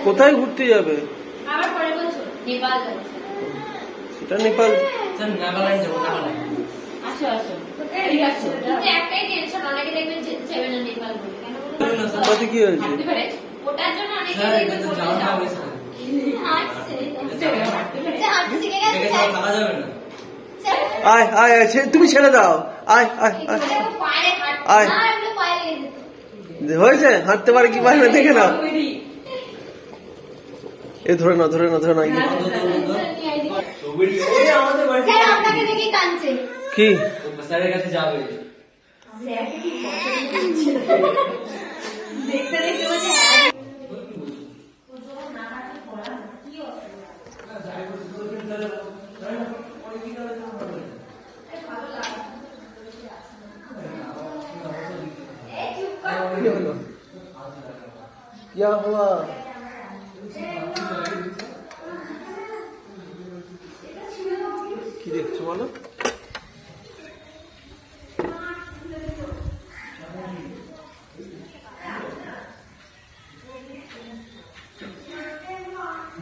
কোথায় ঘুরতে যাবে? সেটা নেপাল। কি হয়েছে? আয় আয় তুমি ছেড়ে দাও। আয় আয় আয় হয়েছে, হাঁটতে পারে কি পারে না দেখে নাও। এ ধরে নাও ধরে নাও ধরে নাও। কি স্যারের কাছে যাবে? क्या हुआ? কি দেখছো বলো?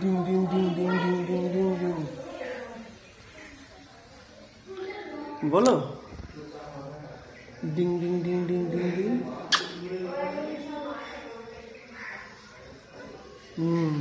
ডিং ডিং ডিং ডিং ডিং ডিং ডিং ডিং বলো। ডিং ডিং ডিং ডিং ডিং ডিং। হুম।